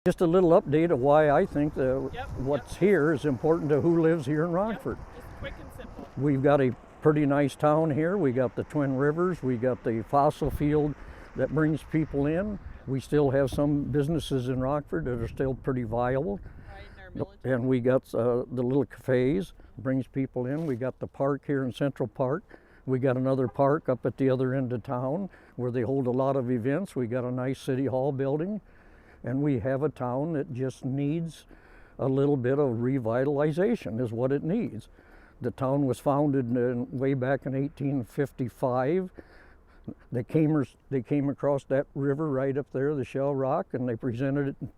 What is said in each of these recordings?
Just a little update of why I think what's here is important to who lives here in Rockford. Just quick and simple. We've got a pretty nice town here. We got the Twin Rivers. We got the fossil field that brings people in. We still have some businesses in Rockford that are still pretty viable. Right in our village. And we got the little cafes, brings people in. We got the park here in Central Park. We got another park up at the other end of town where they hold a lot of events. We got a nice city hall building. And we have a town that just needs a little bit of revitalization is what it needs. The town was founded way back in 1855. They came across that river right up there, the Shell Rock, and they presented it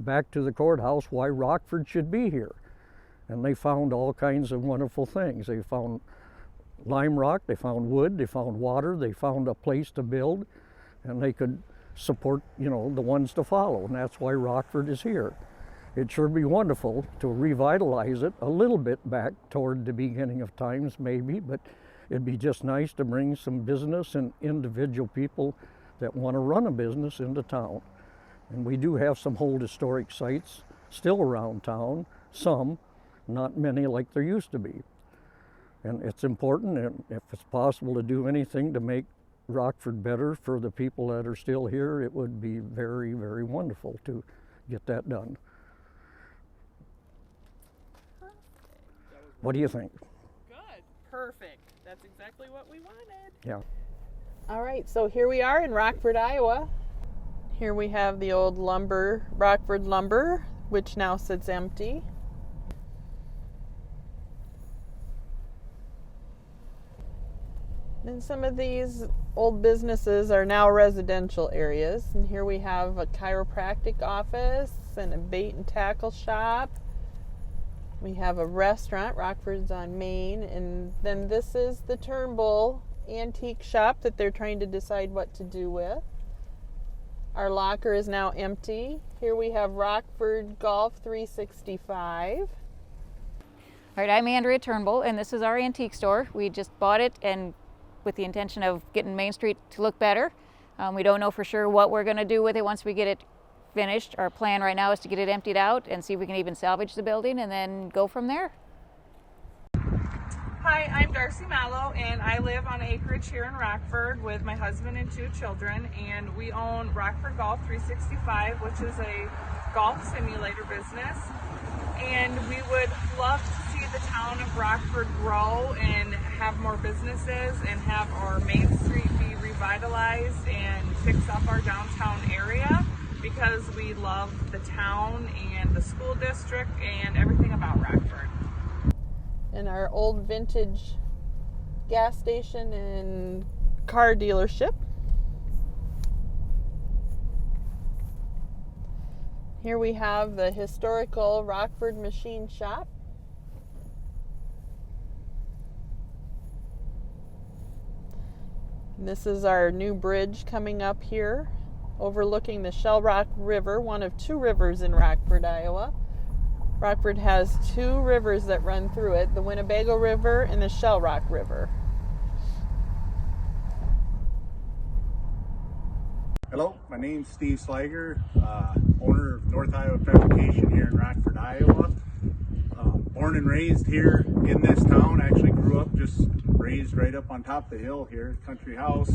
back to the courthouse why Rockford should be here. And they found all kinds of wonderful things. They found lime rock, they found wood, they found water, they found a place to build, and they could support, the ones to follow, and that's why Rockford is here. It sure be wonderful to revitalize it a little bit back toward the beginning of times maybe, but it'd be just nice to bring some business and individual people that want to run a business into town. And we do have some old historic sites still around town, some, not many like there used to be. And it's important, and if it's possible to do anything to make Rockford better for the people that are still here, it would be very, very wonderful to get that done. Perfect. What do you think? Good. Perfect. That's exactly what we wanted. Yeah. All right, so here we are in Rockford, Iowa. Here we have the old Rockford lumber, which now sits empty. And some of these old businesses are now residential areas. And here we have a chiropractic office and a bait and tackle shop. We have a restaurant, Rockford's on Main. And then this is the Turnbull antique shop that they're trying to decide what to do with. Our locker is now empty. Here we have Rockford Golf 365. All right, I'm Andrea Turnbull, and this is our antique store. We just bought it and with the intention of getting Main Street to look better. We don't know for sure what we're going to do with it once we get it finished. Our plan right now is to get it emptied out and see if we can even salvage the building and then go from there. Hi, I'm Darcy Mallow, and I live on acreage here in Rockford with my husband and 2 children, and we own Rockford Golf 365, which is a golf simulator business. And we would love to see the town of Rockford grow and have more businesses and have our Main Street be revitalized and fix up our downtown area because we love the town and the school district and everything about Rockford. And our old vintage gas station and car dealership. Here we have the historical Rockford Machine Shop. And this is our new bridge coming up here, overlooking the Shell Rock River, one of 2 rivers in Rockford, Iowa. Rockford has 2 rivers that run through it, the Winnebago River and the Shell Rock River. Hello, my name's Steve Slager, owner of North Iowa Fabrication here in Rockford, Iowa. Born and raised here in this town. Actually grew up just raised right up on top of the hill here, country house.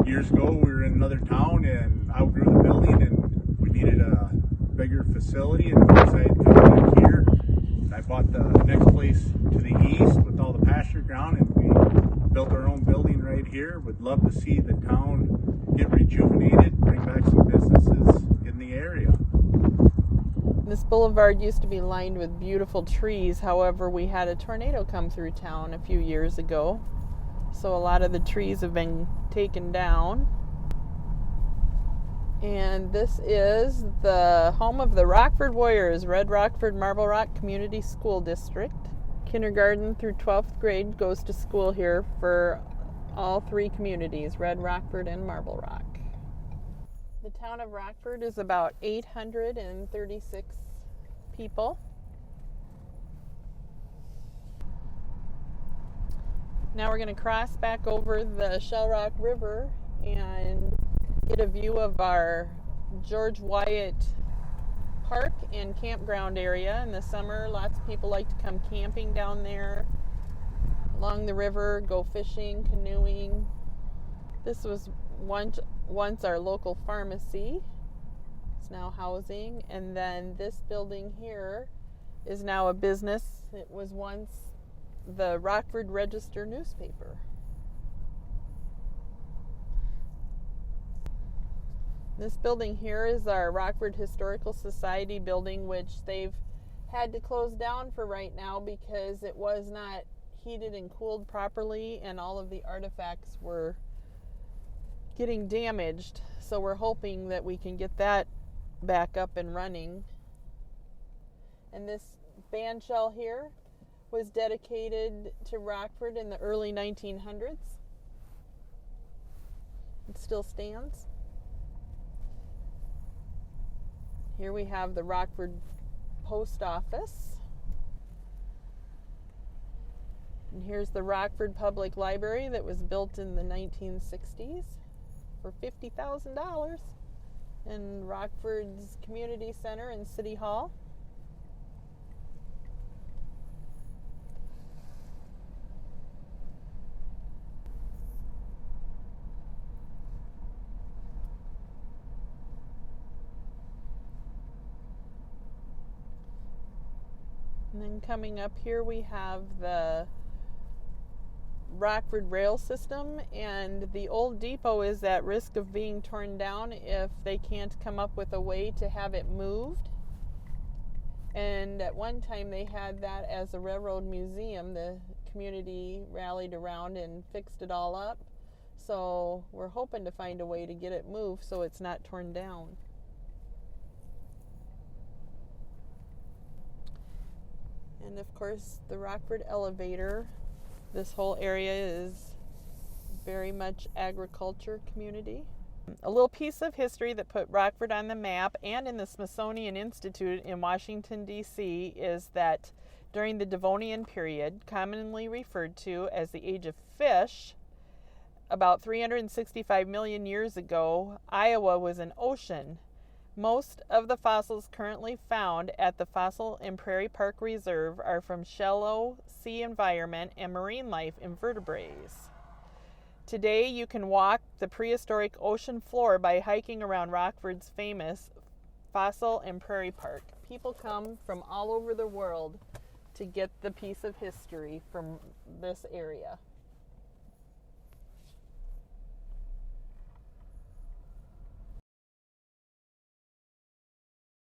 Years ago we were in another town and outgrew the building and we needed a bigger facility and decided to come back here. I bought the next place to the east with all the pasture ground and we built our own building right here. Would love to see the town get rejuvenated, bring back some businesses in the area. This boulevard used to be lined with beautiful trees. However, we had a tornado come through town a few years ago. So a lot of the trees have been taken down. And this is the home of the Rockford Warriors, Red Rockford Marble Rock Community School District. Kindergarten through 12th grade goes to school here for all 3 communities, Red Rockford and Marble Rock. The town of Rockford is about 836 people. Now we're going to cross back over the Shell Rock River and get a view of our George Wyatt park and campground area. In the summer, lots of people like to come camping down there along the river, go fishing, canoeing. This was once our local pharmacy. It's now housing. And then this building here is now a business. It was once the Rockford Register newspaper. This building here is our Rockford Historical Society building, which they've had to close down for right now because it was not heated and cooled properly and all of the artifacts were getting damaged. So we're hoping that we can get that back up and running. And this bandshell here was dedicated to Rockford in the early 1900s. It still stands. Here we have the Rockford Post Office. And here's the Rockford Public Library that was built in the 1960s for $50,000. And Rockford's Community Center and City Hall. And then coming up here we have the Rockford rail system, and the old depot is at risk of being torn down if they can't come up with a way to have it moved. And at one time they had that as a railroad museum. The community rallied around and fixed it all up. So we're hoping to find a way to get it moved so it's not torn down. And of course the Rockford elevator. This whole area is very much agriculture community. A little piece of history that put Rockford on the map and in the Smithsonian Institute in Washington, D.C. is that during the Devonian period, commonly referred to as the Age of Fish, about 365 million years ago, Iowa was an ocean. Most of the fossils currently found at the Fossil and Prairie Park Reserve are from shallow sea environment and marine life invertebrates. Today, you can walk the prehistoric ocean floor by hiking around Rockford's famous Fossil and Prairie Park. People come from all over the world to get the piece of history from this area.